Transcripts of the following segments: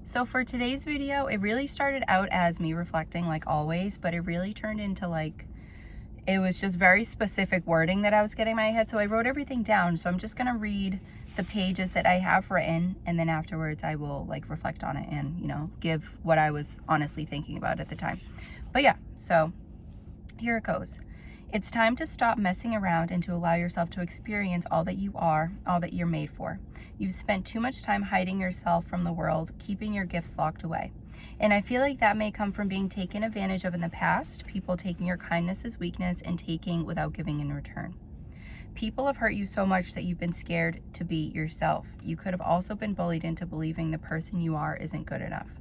So for today's video, it really started out as me reflecting like always, but it really turned into like, it was just very specific wording that I was getting in my head. So I wrote everything down. So I'm just going to read the pages that I have written, and then afterwards I will like reflect on it and, you know, give what I was honestly thinking about at the time. But yeah, so here it goes. It's time to stop messing around and to allow yourself to experience all that you are, all that you're made for. You've spent too much time hiding yourself from the world, keeping your gifts locked away. And I feel like that may come from being taken advantage of in the past, people taking your kindness as weakness and taking without giving in return. People have hurt you so much that you've been scared to be yourself. You could have also been bullied into believing the person you are isn't good enough.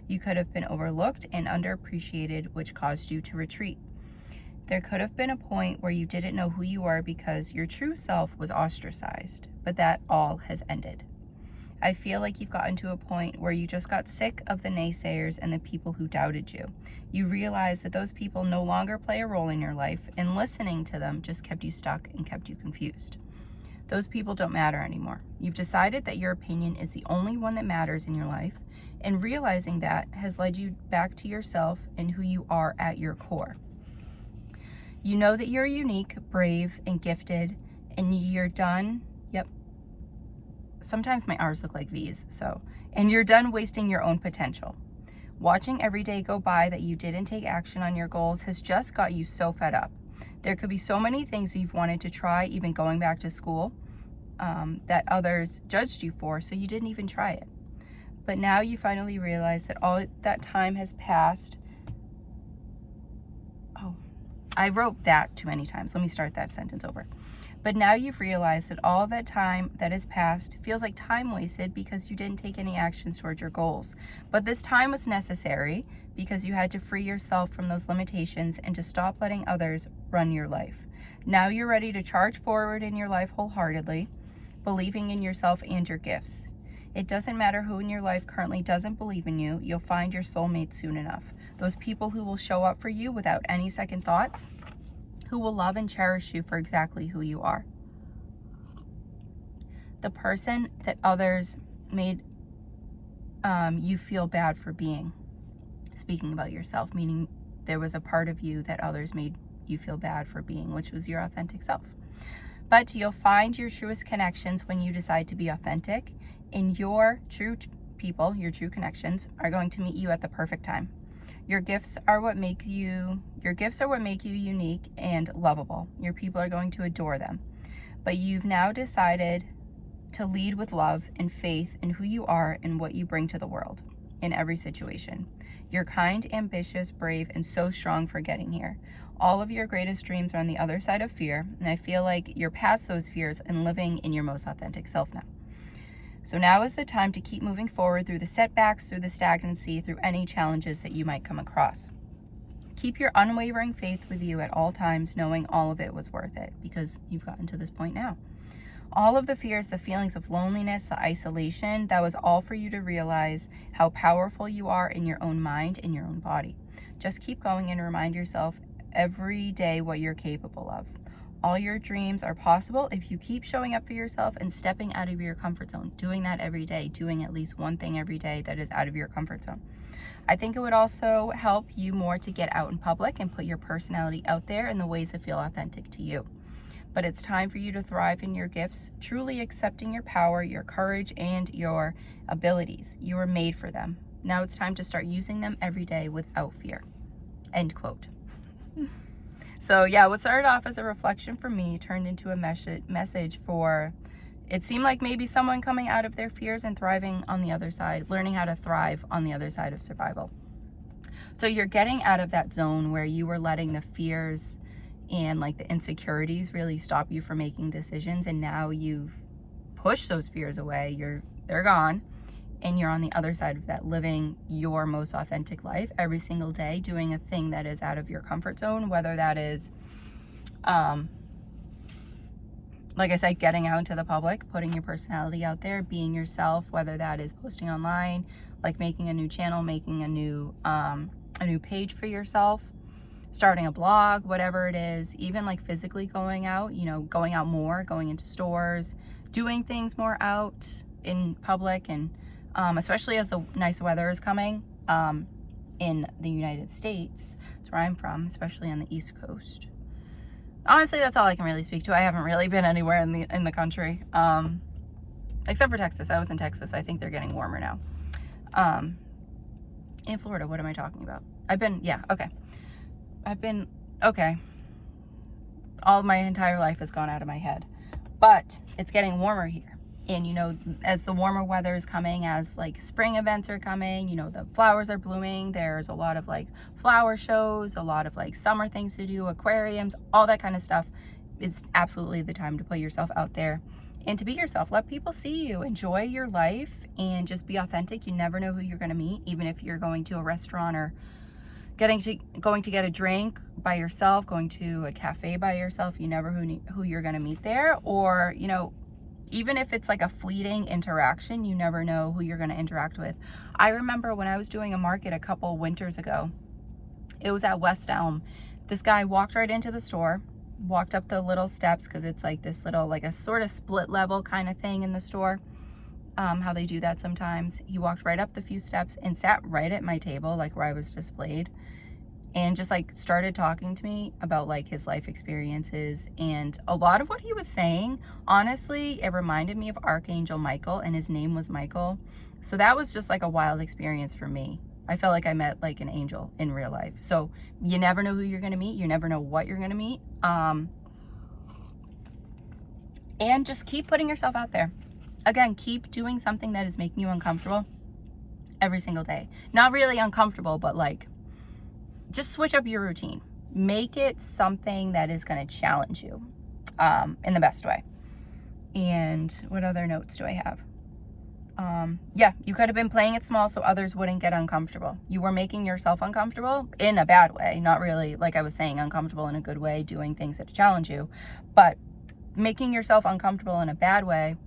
You could have been overlooked and underappreciated, which caused you to retreat. There could have been a point where you didn't know who you were because your true self was ostracized, but that all has ended. I feel like you've gotten to a point where you just got sick of the naysayers and the people who doubted you. You realize that those people no longer play a role in your life, and listening to them just kept you stuck and kept you confused. Those people don't matter anymore. You've decided that your opinion is the only one that matters in your life, and realizing that has led you back to yourself and who you are at your core. You know that you're unique, brave, and gifted, and you're done. Yep. Sometimes my R's look like V's, and you're done wasting your own potential. Watching every day go by that you didn't take action on your goals has just got you so fed up. There could be so many things you've wanted to try, even going back to school, that others judged you for, so you didn't even try it. But now you finally realize that all that time has passed. I wrote that too many times. Let me start that sentence over. But now you've realized that all that time that has passed feels like time wasted because you didn't take any actions towards your goals. But this time was necessary because you had to free yourself from those limitations and to stop letting others run your life. Now you're ready to charge forward in your life wholeheartedly, believing in yourself and your gifts. It doesn't matter who in your life currently doesn't believe in you. You'll find your soulmate soon enough. Those people who will show up for you without any second thoughts, who will love and cherish you for exactly who you are. The person that others made you feel bad for being. Speaking about yourself, meaning there was a part of you that others made you feel bad for being, which was your authentic self. But you'll find your truest connections when you decide to be authentic, and your true people, your true connections, are going to meet you at the perfect time. Your gifts are what make you unique and lovable. Your people are going to adore them. But you've now decided to lead with love and faith in who you are and what you bring to the world in every situation. You're kind, ambitious, brave, and so strong for getting here. All of your greatest dreams are on the other side of fear, and I feel like you're past those fears and living in your most authentic self now. So now is the time to keep moving forward through the setbacks, through the stagnancy, through any challenges that you might come across. Keep your unwavering faith with you at all times, knowing all of it was worth it because you've gotten to this point now. All of the fears, the feelings of loneliness, the isolation, that was all for you to realize how powerful you are in your own mind and your own body. Just keep going and remind yourself every day what you're capable of. All your dreams are possible if you keep showing up for yourself and stepping out of your comfort zone, doing that every day, doing at least one thing every day that is out of your comfort zone. I think it would also help you more to get out in public and put your personality out there in the ways that feel authentic to you. But it's time for you to thrive in your gifts, truly accepting your power, your courage, and your abilities. You were made for them. Now it's time to start using them every day without fear. End quote. So yeah, what started off as a reflection for me turned into a message for, it seemed like maybe someone coming out of their fears and thriving on the other side, learning how to thrive on the other side of survival. So you're getting out of that zone where you were letting the fears and like the insecurities really stop you from making decisions, and now you've pushed those fears away. They're gone. And you're on the other side of that, living your most authentic life every single day, doing a thing that is out of your comfort zone, whether that is, like I said, getting out into the public, putting your personality out there, being yourself, whether that is posting online, like making a new channel, making a new page for yourself, starting a blog, whatever it is, even like physically going out, going out more, going into stores, doing things more out in public and especially as the nice weather is coming in the United States. That's where I'm from, especially on the East Coast. Honestly, that's all I can really speak to. I haven't really been anywhere in the country, except for Texas. I was in Texas. I think they're getting warmer now. In Florida, what am I talking about? Okay. All my entire life has gone out of my head. But it's getting warmer here. And, you know, as the warmer weather is coming, as like spring events are coming, you know, the flowers are blooming. There's a lot of like flower shows, a lot of like summer things to do, aquariums, all that kind of stuff. It's absolutely the time to put yourself out there and to be yourself. Let people see you. Enjoy your life and just be authentic. You never know who you're going to meet, even if you're going to a restaurant or going to get a drink by yourself, going to a cafe by yourself. You never who you're going to meet there. Or, you know, even if it's like a fleeting interaction, you never know who you're going to interact with. I remember when I was doing a market a couple winters ago, it was at West Elm. This guy walked right into the store, walked up the little steps, because it's like this little, like a sort of split level kind of thing in the store, how they do that sometimes. He walked right up the few steps and sat right at my table, like where I was displayed, and just like started talking to me about like his life experiences. And a lot of what he was saying, honestly, it reminded me of Archangel Michael, and his name was Michael. So that was just like a wild experience for me. I felt like I met like an angel in real life. So you never know who you're going to meet. You never know what you're going to meet. And just keep putting yourself out there. Again, keep doing something that is making you uncomfortable every single day. Not really uncomfortable, but like, just switch up your routine. Make it something that is going to challenge you in the best way. And what other notes do I have? You could have been playing it small so others wouldn't get uncomfortable. You were making yourself uncomfortable in a bad way. Not really, like I was saying, uncomfortable in a good way, doing things that challenge you. But making yourself uncomfortable in a bad way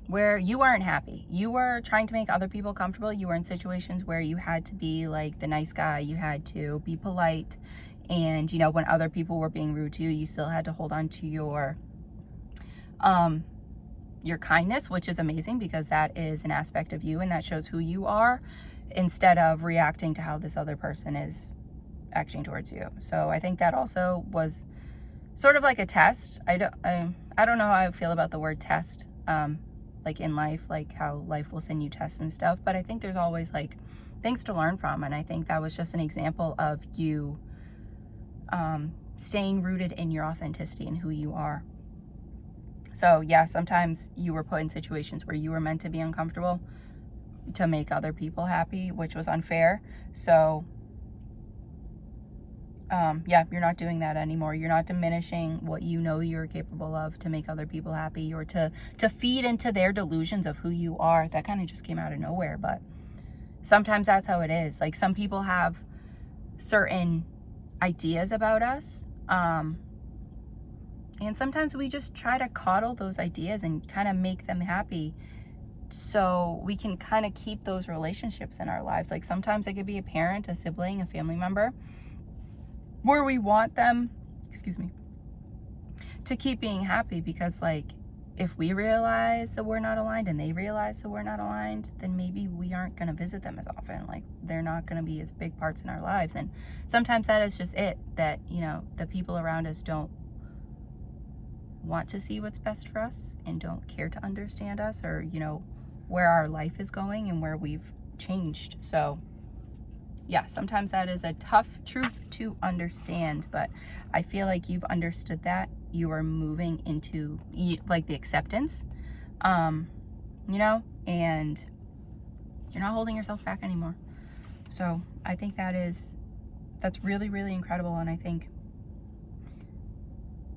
where you weren't happy. You were trying to make other people comfortable. You were in situations where you had to be like the nice guy. You had to be polite. And, you know, when other people were being rude to you, you still had to hold on to your kindness, which is amazing because that is an aspect of you and that shows who you are, instead of reacting to how this other person is acting towards you. So I think that also was sort of like a test. I don't know how I feel about the word test. Like in life, like how life will send you tests and stuff. But I think there's always like things to learn from. And I think that was just an example of you staying rooted in your authenticity and who you are. So yeah, sometimes you were put in situations where you were meant to be uncomfortable to make other people happy, which was unfair. So you're not doing that anymore. You're not diminishing what you know you're capable of to make other people happy, or to feed into their delusions of who you are. That kind of just came out of nowhere, but sometimes that's how it is. Like, some people have certain ideas about us, and sometimes we just try to coddle those ideas and kind of make them happy so we can kind of keep those relationships in our lives. Like, sometimes it could be a parent, a sibling, a family member, where we want them, to keep being happy, because like, if we realize that we're not aligned and they realize that we're not aligned, then maybe we aren't going to visit them as often. Like, they're not going to be as big parts in our lives. And sometimes that is just it, that, you know, the people around us don't want to see what's best for us and don't care to understand us, or, you know, where our life is going and where we've changed. So yeah, sometimes that is a tough truth to understand, but I feel like you've understood that. You are moving into like the acceptance, you know, and you're not holding yourself back anymore. So I think that's really, really incredible. And I think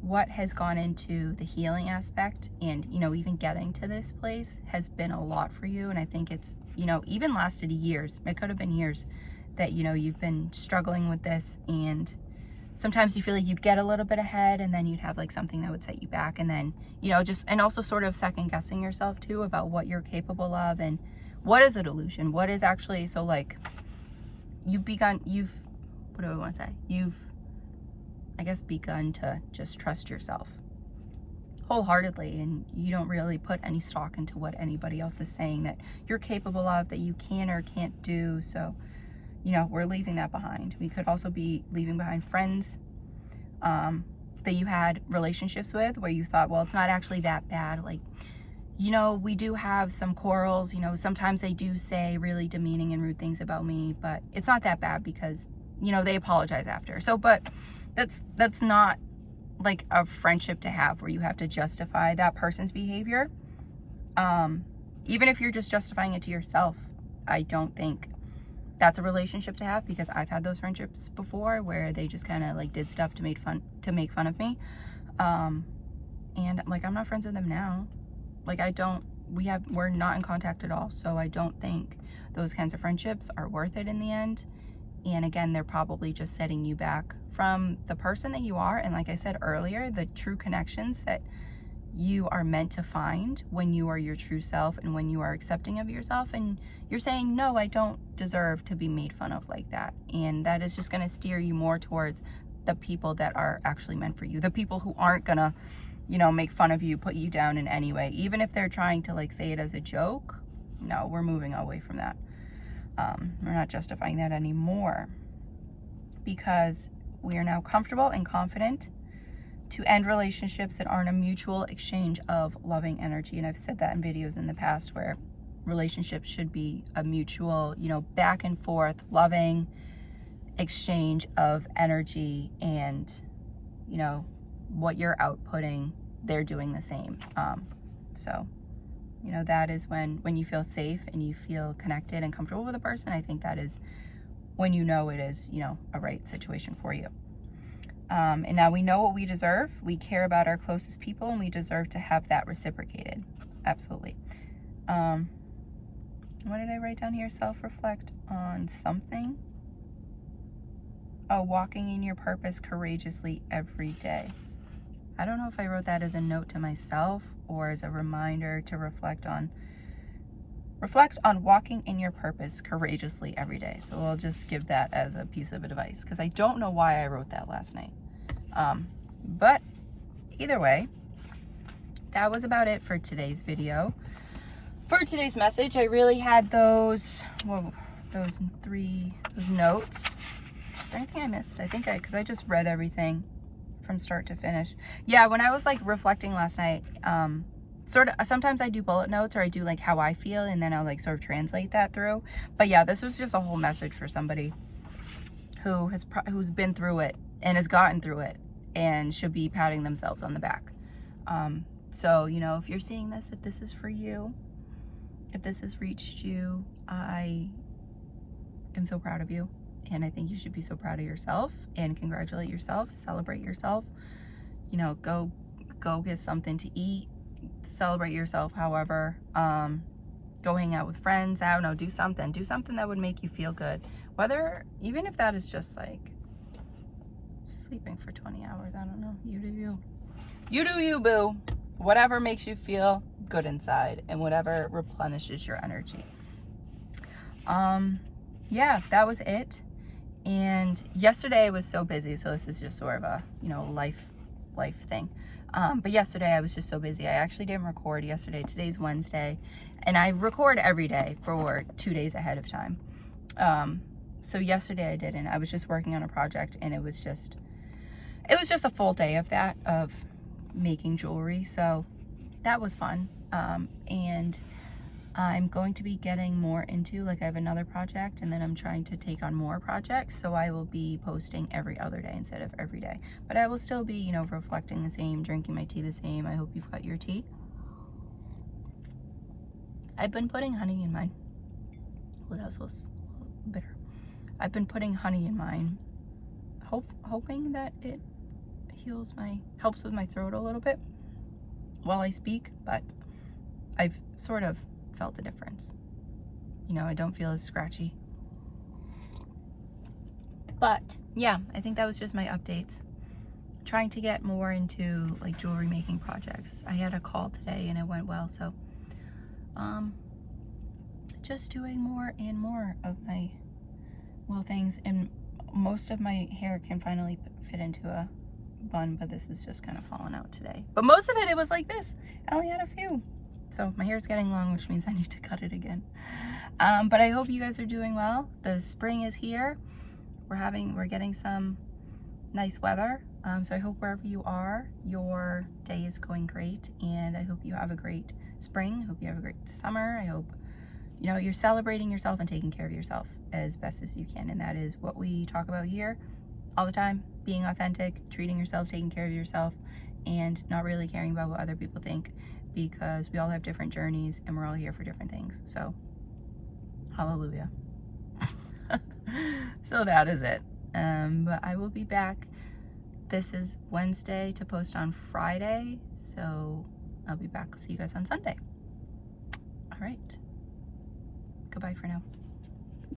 what has gone into the healing aspect and, you know, even getting to this place has been a lot for you. And I think it's, you know, even lasted years. It could have been years that, you know, you've been struggling with this, and sometimes you feel like you'd get a little bit ahead and then you'd have like something that would set you back, and then, you know, just, and also sort of second guessing yourself too about what you're capable of and what is a delusion, what is actually. So like, you've begun to just trust yourself, wholeheartedly, and you don't really put any stock into what anybody else is saying that you're capable of, that you can or can't do. So, you know, we're leaving that behind. We could also be leaving behind friends that you had relationships with where you thought, well, it's not actually that bad. Like, you know, we do have some quarrels. You know, sometimes they do say really demeaning and rude things about me, but it's not that bad because, you know, they apologize after. So, but that's not like a friendship to have where you have to justify that person's behavior. Even if you're just justifying it to yourself, I don't think that's a relationship to have, because I've had those friendships before where they just kind of like did stuff to make fun of me. And like, I'm not friends with them now. Like, we're not in contact at all. So I don't think those kinds of friendships are worth it in the end. And again, they're probably just setting you back from the person that you are. And like I said earlier, the true connections that you are meant to find when you are your true self and when you are accepting of yourself and you're saying, no, I don't deserve to be made fun of like that. And that is just going to steer you more towards the people that are actually meant for you, the people who aren't going to, you know, make fun of you, put you down in any way, even if they're trying to like say it as a joke. No, we're moving away from that. We're not justifying that anymore, because we are now comfortable and confident to end relationships that aren't a mutual exchange of loving energy. And I've said that in videos in the past where relationships should be a mutual, you know, back and forth, loving exchange of energy, and, you know, what you're outputting, they're doing the same. So, you know, that is when you feel safe and you feel connected and comfortable with a person. I think that is when you know it is, you know, a right situation for you. And now we know what we deserve. We care about our closest people, and we deserve to have that reciprocated. Absolutely. What did I write down here? Self-reflect on something. Oh, walking in your purpose courageously every day. I don't know if I wrote that as a note to myself or as a reminder to reflect on walking in your purpose courageously every day. So we'll just give that as a piece of advice, because I don't know why I wrote that last night. But either way, that was about it for today's video. For today's message, I really had those notes. Is there anything I missed? I think because I just read everything from start to finish. Yeah, when I was like reflecting last night, sort of, sometimes I do bullet notes, or I do like how I feel, and then I'll like sort of translate that through. But yeah, this was just a whole message for somebody who's been through it and has gotten through it and should be patting themselves on the back. So, you know, if you're seeing this, if this is for you, if this has reached you, I am so proud of you. And I think you should be so proud of yourself and congratulate yourself, celebrate yourself. You know, go get something to eat, celebrate yourself, however. Go hang out with friends. I don't know, do something that would make you feel good. Whether, even if that is just like sleeping for 20 hours, I don't know. You do you. You do you, boo. Whatever makes you feel good inside and whatever replenishes your energy. Yeah, that was it. And yesterday I was so busy, so this is just sort of a, you know, life thing. But yesterday I was just so busy. I actually didn't record yesterday. Today's Wednesday, and I record every day for 2 days ahead of time. So yesterday I didn't. I was just working on a project, and it was just a full day of that, of making jewelry. So that was fun. And I'm going to be getting more into, like, I have another project, and then I'm trying to take on more projects, so I will be posting every other day instead of every day. But I will still be, you know, reflecting the same, drinking my tea the same. I hope you've got your tea. I've been putting honey in mine. Oh, that was so bitter. I've been putting honey in mine, hoping that it helps with my throat a little bit while I speak, but I've sort of felt a difference. You know, I don't feel as scratchy. But yeah, I think that was just my updates. Trying to get more into like jewelry making projects. I had a call today and it went well, so just doing more and more of my things, and most of my hair can finally fit into a bun, but this is just kind of falling out today. But most of it was like this. I only had a few. So my hair's getting long, which means I need to cut it again. But I hope you guys are doing well. The spring is here. We're getting some nice weather. So I hope wherever you are, your day is going great. And I hope you have a great spring. I hope you have a great summer. I hope, you know, you're celebrating yourself and taking care of yourself as best as you can. And that is what we talk about here all the time. Being authentic, treating yourself, taking care of yourself, and not really caring about what other people think, because we all have different journeys and we're all here for different things. So, hallelujah. So that is it. But I will be back. This is Wednesday to post on Friday. So I'll be back. See you guys on Sunday. All right. Goodbye for now.